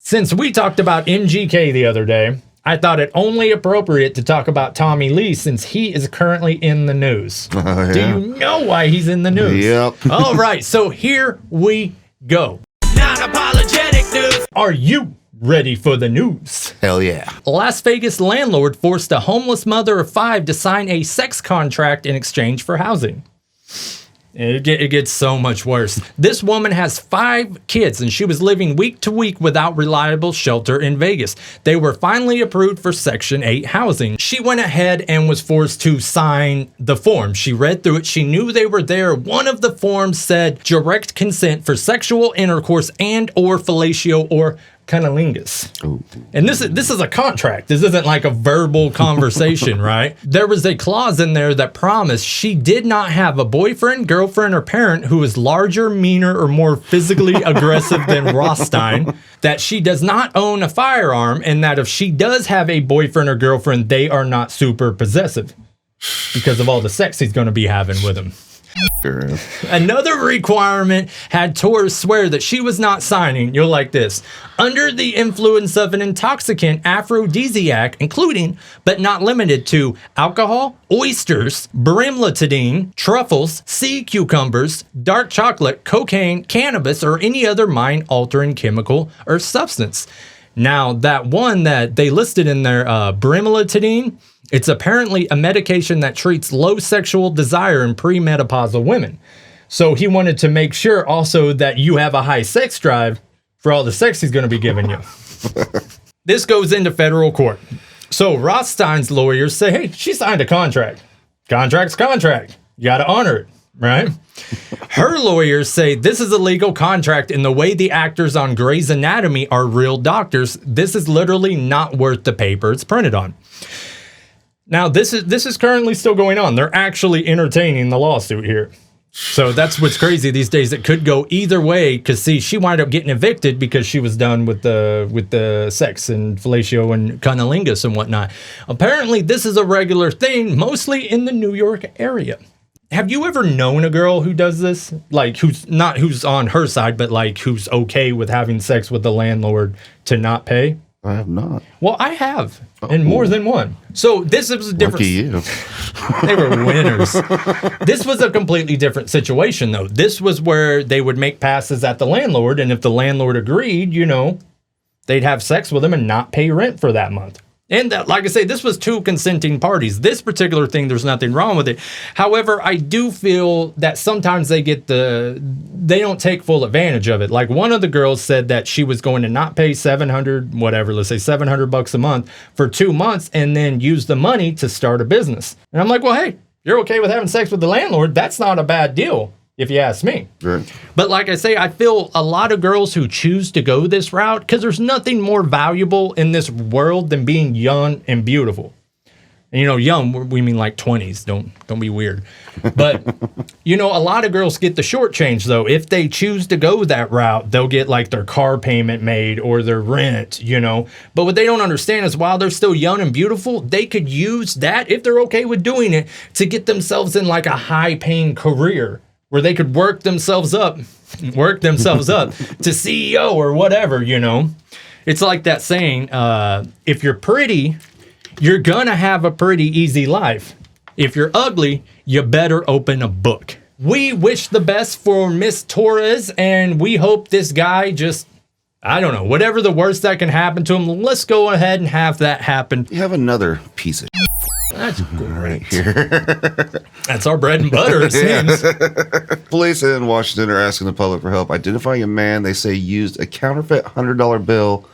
Since we talked about MGK the other day, I thought it only appropriate to talk about Tommy Lee since he is currently in the news. Yeah. Do you know why he's in the news? Yep. All right, so here we go. Non Apologetic news. Are you ready for the news? Hell yeah. Las Vegas landlord forced a homeless mother of 5 to sign a sex contract in exchange for housing. It gets so much worse. This woman has 5 kids and she was living week to week without reliable shelter in Vegas. They were finally approved for Section 8 housing. She went ahead and was forced to sign the form. She read through it. She knew they were there. One of the forms said direct consent for sexual intercourse and or fellatio or cunnilingus. Ooh. And this is a contract. This isn't like a verbal conversation, right? There was a clause in there that promised she did not have a boyfriend, girlfriend, or parent who is larger, meaner, or more physically aggressive than Rothstein, that she does not own a firearm, and that if she does have a boyfriend or girlfriend, they are not super possessive because of all the sex he's going to be having with him. Another requirement had Torres swear that she was not signing, you'll like this, under the influence of an intoxicant aphrodisiac, including, but not limited to, alcohol, oysters, brimlotidine, truffles, sea cucumbers, dark chocolate, cocaine, cannabis, or any other mind-altering chemical or substance. Now, that one that they listed in there, brimlotidine, it's apparently a medication that treats low sexual desire in premenopausal women. So he wanted to make sure also that you have a high sex drive for all the sex he's going to be giving you. This goes into federal court. So Rothstein's lawyers say, hey, she signed a contract. Contract's contract. You got to honor it, right? Her lawyers say this is a legal contract and the way the actors on Grey's Anatomy are real doctors, this is literally not worth the paper it's printed on. Now, this is currently still going on. They're actually entertaining the lawsuit here. So that's what's crazy these days. It could go either way because, see, she wound up getting evicted because she was done with the sex and fellatio and cunnilingus and whatnot. Apparently, this is a regular thing, mostly in the New York area. Have you ever known a girl who does this? Like, who's on her side, but like who's okay with having sex with the landlord to not pay? I have not. Well, I have, and more than one. So this was a different. Lucky you. They were winners. This was a completely different situation, though. This was where they would make passes at the landlord, and if the landlord agreed, they'd have sex with him and not pay rent for that month. And like I say, this was 2 consenting parties. This particular thing, there's nothing wrong with it. However, I do feel that sometimes they don't take full advantage of it. Like one of the girls said that she was going to not pay $700 a month for 2 months and then use the money to start a business. And I'm like, well, hey, you're okay with having sex with the landlord. That's not a bad deal, if you ask me. Right. But like I say, I feel a lot of girls who choose to go this route, because there's nothing more valuable in this world than being young and beautiful. And young, we mean like 20s. Don't be weird. But, a lot of girls get the short change, though. If they choose to go that route, they'll get like their car payment made or their rent, But what they don't understand is while they're still young and beautiful, they could use that, if they're okay with doing it, to get themselves in like a high-paying career where they could work themselves up to CEO or whatever, It's like that saying, if you're pretty, you're gonna have a pretty easy life. If you're ugly, you better open a book. We wish the best for Miss Torres, and we hope this guy just, I don't know, whatever the worst that can happen to him, let's go ahead and have that happen. You have another piece of That's great. right here. That's our bread and butter, it seems. Police in Washington are asking the public for help identifying a man they say used a counterfeit $100 bill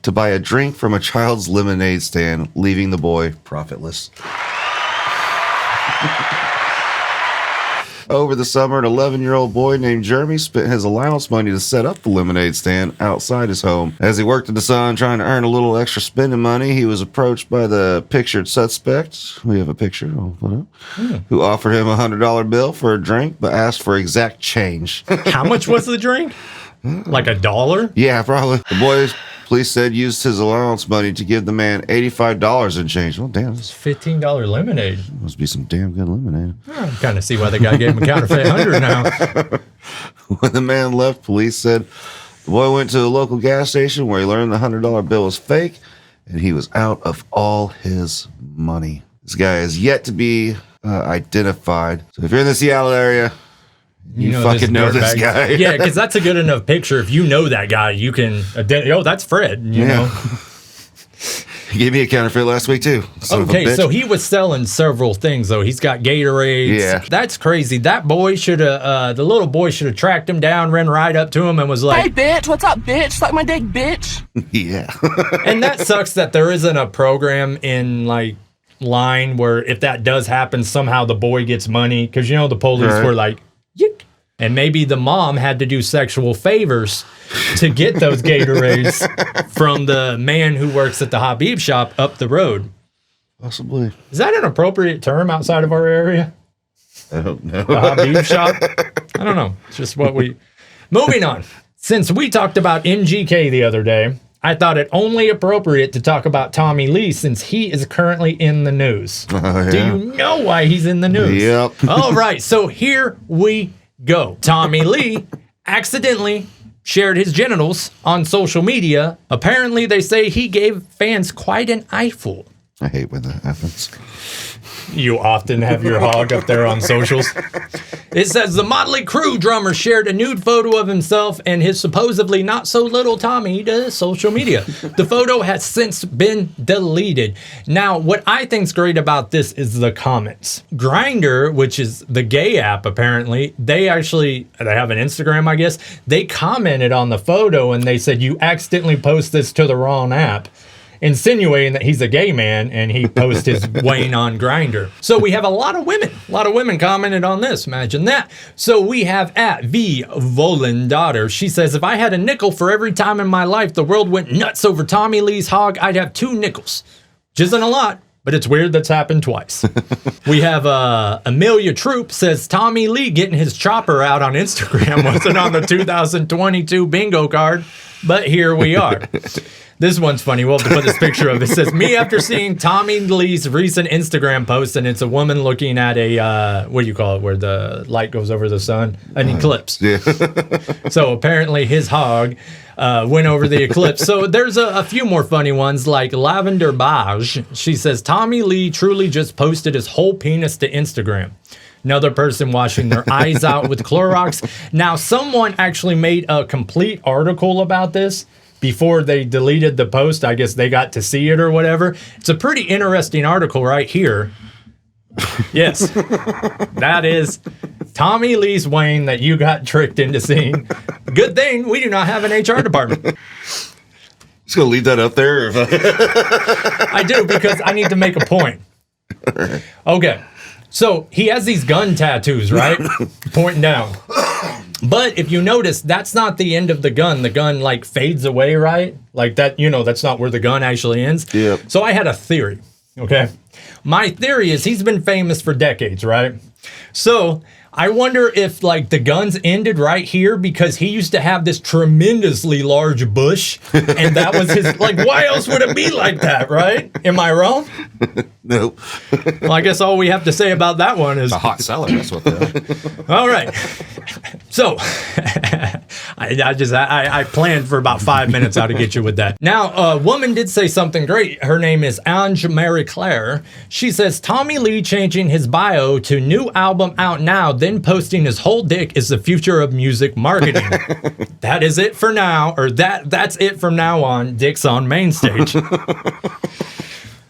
to buy a drink from a child's lemonade stand, leaving the boy profitless. Over the summer, an 11-year-old boy named Jeremy spent his allowance money to set up the lemonade stand outside his home. As he worked in the sun trying to earn a little extra spending money, he was approached by the pictured suspect. We have a picture, I'll put up, who offered him a $100 bill for a drink, but asked for exact change. How much was the drink? Like $1? Yeah, probably. The boys, police said, used his allowance money to give the man $85 in change. Well, damn, this $15 lemonade. must be some damn good lemonade. I kind of see why the guy gave him a counterfeit 100 now. When the man left, police said the The boy went to a local gas station where he learned the $100 bill was fake, and he was out of all his money. This guy is yet to be identified. So if you're in the Seattle area, you fucking know this guy. Yeah, because that's a good enough picture. If you know that guy, you can that's Fred, you know. He gave me a counterfeit last week, too. Okay, so he was selling several things, though. He's got Gatorades. Yeah. That's crazy. That boy should have, the little boy should have tracked him down, ran right up to him, and was like, "Hey, bitch, what's up, bitch? Suck my dick, bitch." Yeah. And that sucks that there isn't a program in, like, line where if that does happen, somehow the boy gets money. Because, you know, the police were like, yick. And maybe the mom had to do sexual favors to get those Gatorades from the man who works at the Habib shop up the road. Possibly. Is that an appropriate term outside of our area? I don't know. The Habib shop? I don't know. It's just what we... Moving on. Since we talked about MGK the other day, I thought it only appropriate to talk about Tommy Lee since he is currently in the news. Oh, yeah. Do you know why he's in the news? Yep. All right. So here we go. Tommy Lee accidentally shared his genitals on social media. Apparently, they say he gave fans quite an eyeful. I hate when that happens. You often have your hog up there on socials. It says the Motley Crue drummer shared a nude photo of himself and his supposedly not so little Tommy to social media. The photo has since been deleted. Now, what I think's great about this is the comments. Grindr, which is the gay app apparently, they have an Instagram, I guess. They commented on the photo and they said, "You accidentally post this to the wrong app," insinuating that he's a gay man and he posts his Wayne on Grindr. So we have a lot of women commented on this. Imagine that. So we have at V Volendaughter. She says, "If I had a nickel for every time in my life the world went nuts over Tommy Lee's hog, I'd have 2 nickels. Which isn't a lot, but it's weird that's happened twice." We have Amelia Troop says, "Tommy Lee getting his chopper out on Instagram wasn't on the 2022 bingo card, but here we are." This one's funny. We'll have to put this picture of it. It says, "Me after seeing Tommy Lee's recent Instagram post," and it's a woman looking at a, what do you call it, where the light goes over the sun? An eclipse. Yeah. So apparently his hog went over the eclipse. So there's a few more funny ones, like Lavender Baj. She says, "Tommy Lee truly just posted his whole penis to Instagram." Another person washing their eyes out with Clorox. Now, someone actually made a complete article about this before they deleted the post. I guess they got to see it or whatever. It's a pretty interesting article right here. Yes, that is Tommy Lee's Wayne that you got tricked into seeing. Good thing we do not have an HR department. Just gonna leave that up there. I do, because I need to make a point. Okay, so he has these gun tattoos, right? Pointing down. But if you notice, that's not the end of the gun. The gun, like, fades away, right? Like that, that's not where the gun actually ends. Yep. So I had a theory, okay? My theory is he's been famous for decades, right? So I wonder if, like, the guns ended right here because he used to have this tremendously large bush, and that was his, like, why else would it be like that, right? Am I wrong? Nope. Well, I guess all we have to say about that one is... A hot seller, that's what they are. All right. So, I planned for about 5 minutes how to get you with that. Now, a woman did say something great. Her name is Ange Marie Claire. She says, "Tommy Lee changing his bio to new album out now, then posting his whole dick is the future of music marketing." That is it for now, or that's it from now on. Dick's on main stage.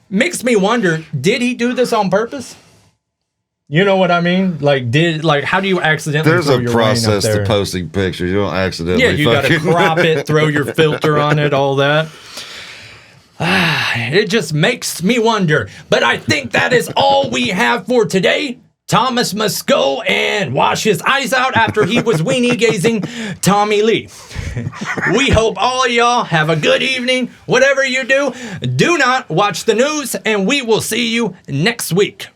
Makes me wonder, did he do this on purpose? You know what I mean? Like, how do you accidentally There's throw a your process Wayne up there? to posting pictures. You don't accidentally. Yeah, you got to crop it, throw your filter on it, all that. It just makes me wonder. But I think that is all we have for today. Thomas must go and wash his eyes out after he was weenie gazing Tommy Lee. We hope all of y'all have a good evening. Whatever you do, do not watch the news, and we will see you next week.